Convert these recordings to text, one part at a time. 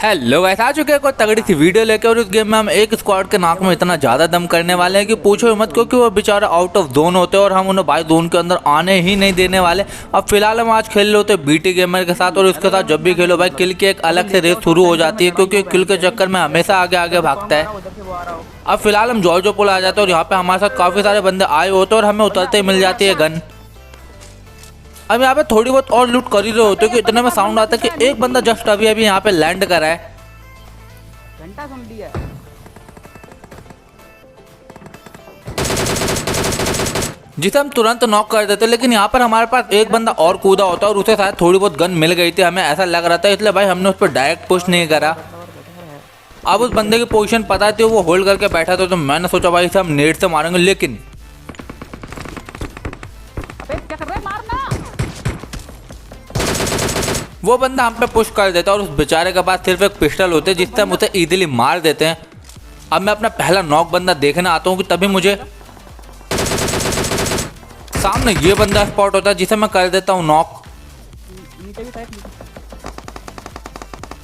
Hello guys, आ चुके हैं कोई तगड़ी सी वीडियो लेके। और इस गेम में हम एक स्क्वाड के नाक में इतना ज़्यादा दम करने वाले हैं कि पूछो मत, क्योंकि वो बेचारा आउट ऑफ जोन होते हैं और हम उन्हें भाई जोन के अंदर आने ही नहीं देने वाले। अब फिलहाल हम आज खेल रहे होते हैं बीटी गेमर के साथ, और उसके साथ जब भी खेलो भाई किल की एक अलग से रेस शुरू हो जाती है, क्योंकि किल के चक्कर में हमेशा आगे आगे भागता है। अब फिलहाल हम जॉर्जो पुल आ जाते हैं और यहाँ पे हमारे साथ काफ़ी सारे बंदे आए होते हैं और हमें उतरते ही मिल जाती है गन। अब यहाँ पे थोड़ी बहुत और लूट कर ही रहे होते हैं कि इतने में साउंड आता है कि एक बंदा जस्ट अभी अभी यहाँ पे लैंड करा है। घंटा सुन लिया जिसे हम तुरंत नॉक कर देते, लेकिन यहाँ पर हमारे पास एक बंदा और कूदा होता है और उसे शायद थोड़ी बहुत गन मिल गई थी, हमें ऐसा लग रहा था, इसलिए भाई हमने उस पर डायरेक्ट पुश नहीं करा। अब उस बंदे की पोजीशन पता थी, वो होल्ड करके बैठा था, तो मैंने सोचा भाई इसे हम नेट से मारेंगे, लेकिन क्या कर रहा है, मारना। वो बंदा हम पे पुश कर देता और उस बेचारे के पास सिर्फ एक पिस्टल होते जिससे हम उसे इजीली मार देते हैं। अब मैं अपना पहला नॉक बंदा देखने आता हूँ कि तभी मुझे सामने ये बंदा स्पॉट होता है जिसे मैं कर देता हूँ नॉक,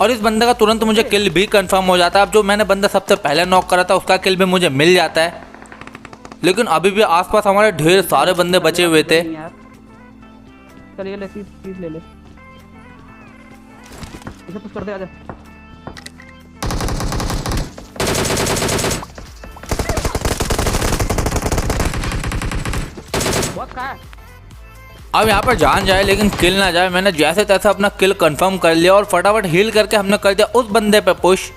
और इस बंदे का तुरंत मुझे किल भी कंफर्म हो जाता है। अब जो मैंने बंदा सबसे पहले नॉक करा था उसका किल भी मुझे मिल जाता है, लेकिन अभी भी आसपास हमारे ढेर सारे बंदे बचे हुए थे। चल ये ले, चीज ले ले, इसे पुश कर दे, आजा। बहुत कहा है। अब यहाँ पर जान जाए लेकिन किल ना जाए, मैंने जैसे तैसे अपना किल कंफर्म कर लिया और फटाफट हील करके हमने कर दिया उस बंदे पे पुश।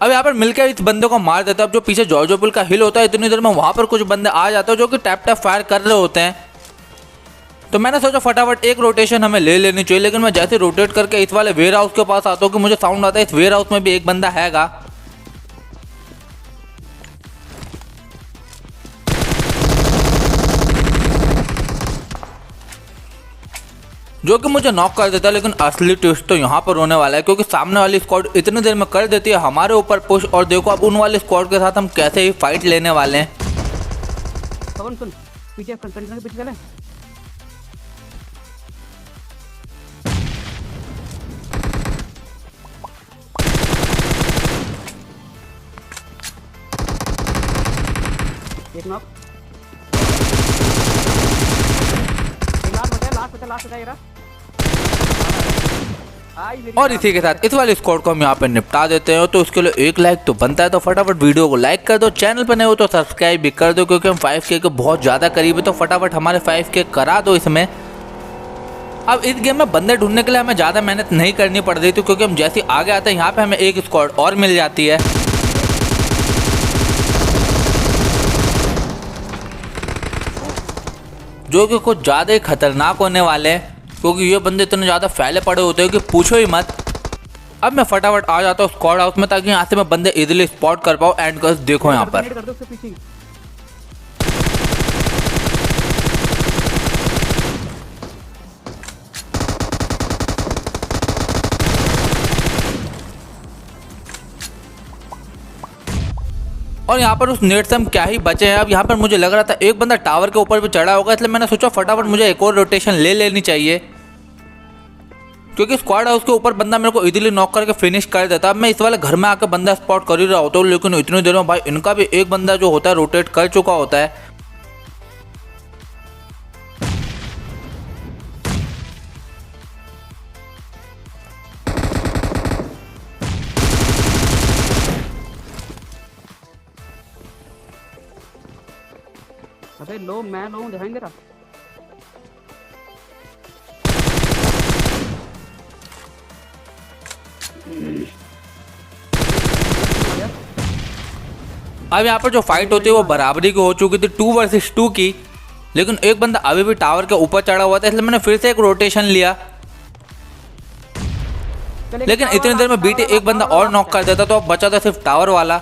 अब यहाँ पर मिलकर इस बंदे को मार देता है। अब जो पीछे जॉर्जो पुल का हिल होता है, इतनी देर में वहां पर कुछ बंदे आ जाते हैं जो कि टैप टैप फायर कर रहे होते हैं, तो मैंने सोचा फटाफट एक रोटेशन हमें ले लेनी चाहिए। लेकिन मैं जैसे रोटेट करके इस वाले वेयर हाउस के पास आता हूँ कि मुझे साउंड आता है इस वेयर हाउस में भी एक बंदा हैगा, जो कि मुझे नॉक कर देता है। लेकिन असली ट्विस्ट तो यहाँ पर होने वाला है, क्योंकि सामने वाली स्क्वाड इतनी देर में कर देती है हमारे ऊपर पुश, और देखो अब उन वाली स्क्वाड के साथ हम कैसे ही फाइट लेने वाले हैं। सुन पीछे कंटेनर के पीछे चले। एक नॉक, लास्ट बचा ये रहा। और इसी के साथ इस वाले स्क्वाड को हम यहाँ पे निपटा देते हैं। तो उसके लिए एक लाइक तो बनता है, तो फटाफट वीडियो को लाइक कर दो, चैनल पर नहीं हो तो सब्सक्राइब भी कर दो, क्योंकि हम 5K के बहुत ज़्यादा करीब है, तो फटाफट हमारे 5K करा दो इसमें। अब इस गेम में बंदे ढूंढने के लिए हमें ज़्यादा मेहनत नहीं करनी पड़ रही थी, क्योंकि हम जैसे आगे आते हैं यहाँ पे हमें एक स्क्वाड और मिल जाती है, जो कि कुछ ज़्यादा ही खतरनाक होने वाले हैं, क्योंकि ये बंदे इतने ज़्यादा फैले पड़े होते हैं कि पूछो ही मत। अब मैं फटाफट आ जाता हूँ स्क्वाड हाउस में, ताकि यहाँ से मैं बंदे इजीली स्पॉट कर पाऊँ। एंड गर्ल्स देखो यहाँ पर और यहाँ पर उस नेट से हम क्या ही बचे हैं। अब यहाँ पर मुझे लग रहा था एक बंदा टावर के ऊपर भी चढ़ा होगा, इसलिए मैंने सोचा फटाफट मुझे एक और रोटेशन ले लेनी चाहिए, क्योंकि स्क्वाड हाउस के ऊपर बंदा मेरे को इजीली नॉक करके फिनिश कर देता। अब मैं इस वाले घर में आकर बंदा स्पॉट कर ही रहा होता हूँ, लेकिन इतनी देर में भाई इनका भी एक बंदा जो होता है रोटेट कर चुका होता है। अबे लो, मैं लो दिखाई दे रहा। अब यहाँ पर जो फाइट होती है वो बराबरी की हो चुकी थी 2 वर्सेस 2 की, लेकिन एक बंदा अभी भी टावर के ऊपर चढ़ा हुआ था, इसलिए मैंने फिर से एक रोटेशन लिया। लेकिन इतनी देर में बीटी एक बंदा और नॉक कर देता, तो अब बचा था सिर्फ टावर वाला।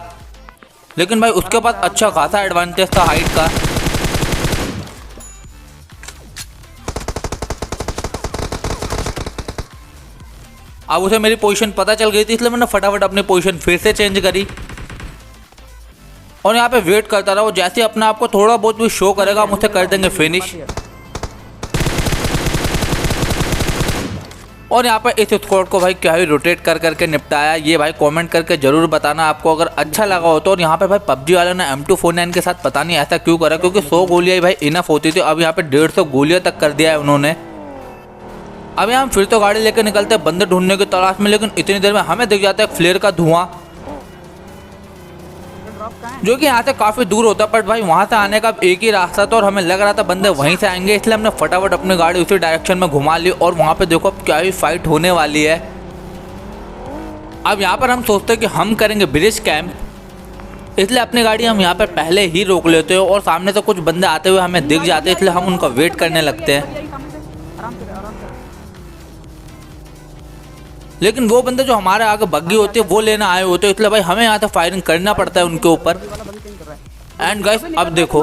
लेकिन भाई उसके पास अच्छा खासा एडवांटेज था हाइट का। अब उसे मेरी पोजीशन पता चल गई थी, इसलिए मैंने फटाफट अपनी पोजीशन फिर से चेंज करी और यहाँ पे वेट करता रहा। वो जैसे ही अपने आप को थोड़ा बहुत भी शो करेगा हम उसे कर देंगे फिनिश। और यहाँ पर इस स्क्वाड को भाई क्या ही रोटेट कर करके निपटाया, ये भाई कमेंट करके जरूर बताना आपको अगर अच्छा लगा हो तो। और यहाँ पे भाई पबजी वालों ने M249 के साथ पता नहीं ऐसा क्यों करा, क्योंकि 100 गोलियां ही भाई इनफ होती थी, अब यहाँ पे 150 गोलियां तक कर दिया है उन्होंने। अब यहाँ हम फिर तो गाड़ी लेकर निकलते हैं बंदे ढूंढने की तलाश में, लेकिन इतनी देर में हमें दिख जाता है फ्लेयर का धुआं, जो कि यहाँ से काफ़ी दूर होता है। बट भाई वहाँ से आने का एक ही रास्ता था और हमें लग रहा था बंदे वहीं से आएंगे, इसलिए हमने फटाफट अपनी गाड़ी उसी डायरेक्शन में घुमा ली। और वहाँ पे देखो अब क्या ही फाइट होने वाली है। अब यहाँ पर हम सोचते हैं कि हम करेंगे ब्रिज कैंप, इसलिए अपनी गाड़ी हम यहाँ पर पहले ही रोक लेते हैं और सामने से कुछ बंदे आते हुए हमें दिख जाते हैं, इसलिए हम उनका वेट करने लगते हैं। लेकिन वो बंदे जो हमारे आगे बग्गी होती है वो लेना आए होते हैं, इसलिए भाई हमें यहाँ से फायरिंग करना पड़ता है उनके ऊपर। एंड गाइस अब देखो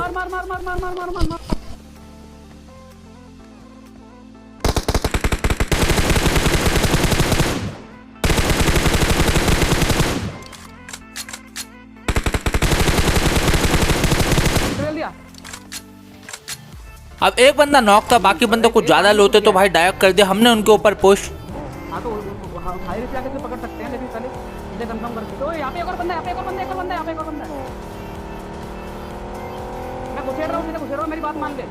अब एक बंदा नॉक था, बाकी बंदे कुछ ज्यादा लोते तो भाई डायरेक्ट कर दिया हमने उनके ऊपर पुश। हाँ तो हाई रिस्क आके पकड़ सकते हैं, लेकिन पहले मुझे कंफर्म करके तो यहाँ पे एक और बंदा है, यहाँ पे एक और बंदा है, एक और बंदा है, यहाँ पे एक और बंदा है। मैं घुसेड़ रहा हूँ, सीधे घुसेड़ रहा हूँ, मेरी बात मान ले।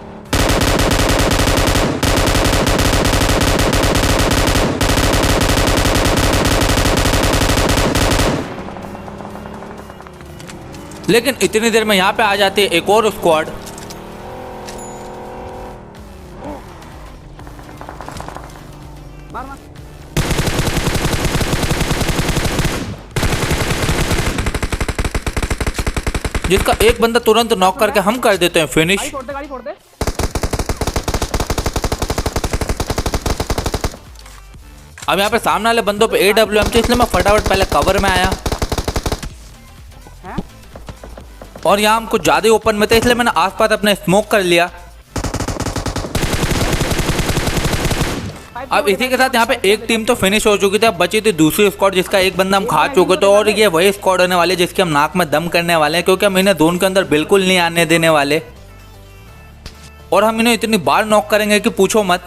लेकिन इतनी देर में यहाँ पे आ जाती है एक और स्क्वाड। मार मार जिसका एक बंदा तुरंत नॉक करके हम कर देते हैं फिनिश। गाड़ी फोड़ दे, गाड़ी फोड़ दे। अब यहाँ पे सामने वाले बंदों पे AWM थी, इसलिए मैं फटाफट पहले कवर में आया हैं? और यहाँ हम कुछ ज़्यादा ओपन में थे, इसलिए मैंने आसपास अपने स्मोक कर लिया। अब इसी के साथ यहाँ पे एक टीम तो फिनिश हो चुकी थी, अब बची थी दूसरी स्क्वाड जिसका एक बंदा हम खा चुके थे। और ये वही स्क्वाड होने वाले जिसके हम नाक में दम करने वाले हैं, क्योंकि हम इन्हें जोन के अंदर बिल्कुल नहीं आने देने वाले और हम इन्हें इतनी बार नॉक करेंगे कि पूछो मत।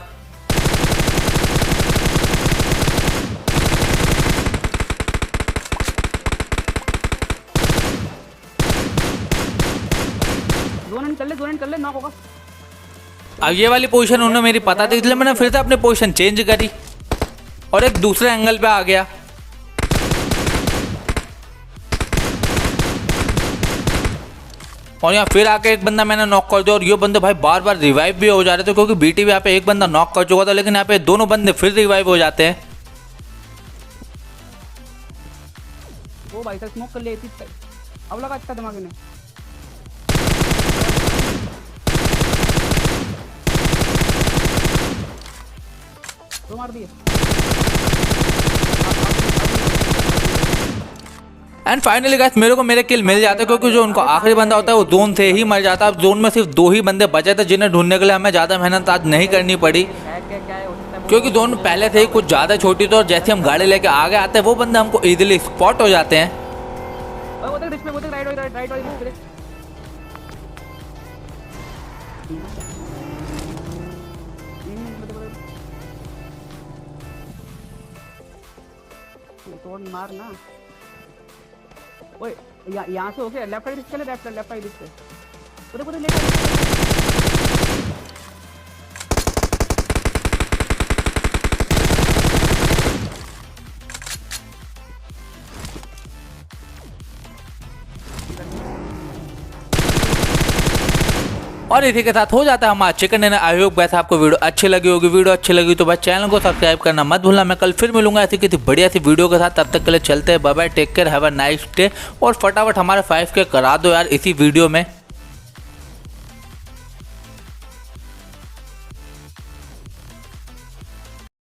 जोन एंड कर ले, नॉक होगा। अब ये वाली पोजीशन उन्होंने मेरी पता थी, इसलिए मैंने फिर से अपनी पोजीशन चेंज करी और एक दूसरे एंगल पे आ गया। और यहाँ फिर आके एक बंदा मैंने नॉक कर दिया और ये बंदे भाई बार बार रिवाइव भी हो जा रहे थे, क्योंकि BTV यहाँ पे एक बंदा नॉक कर चुका था, लेकिन यहाँ पे दोनों बंदे फिर रिवाइव हो जाते हैं। वो भाई साहब स्मोक कर ले, अब लगा अच्छा दिमाग में। तो मार दिए। एंड फाइनली गाइस मेरे को मेरे किल मिल जाते हैं, क्योंकि जो उनका आखिरी बंदा होता है वो जोन से ही मर जाता है। अब जोन में सिर्फ 2 ही बंदे बचे थे, जिन्हें ढूंढने के लिए हमें ज़्यादा मेहनत आज नहीं करनी पड़ी, क्या है क्योंकि जोन पहले से ही कुछ ज़्यादा छोटी थी और जैसे हम गाड़ी लेके आगे आते हैं वो बंदे हमको इजीली स्पॉट हो जाते हैं। वो देख रिस्क में, वो देख राइट राइट। तोड़ मार ना। ओए यहाँ से हो गया, लेफ्ट साइड चले, लेफ्ट साइड से पूरे लेफ्ट। और इसी के साथ हो जाता है हमारा चिकन डिनर। आई होप वैसे आपको वीडियो अच्छी लगी होगी। वीडियो अच्छी लगी तो बस चैनल को सब्सक्राइब करना मत भूलना। मैं कल फिर मिलूंगा ऐसी किसी बढ़िया सी वीडियो के साथ। तब तक के लिए चलते हैं, bye bye, take care, have a nice day. और फटाफट हमारे 5K करा दो यार इसी वीडियो में।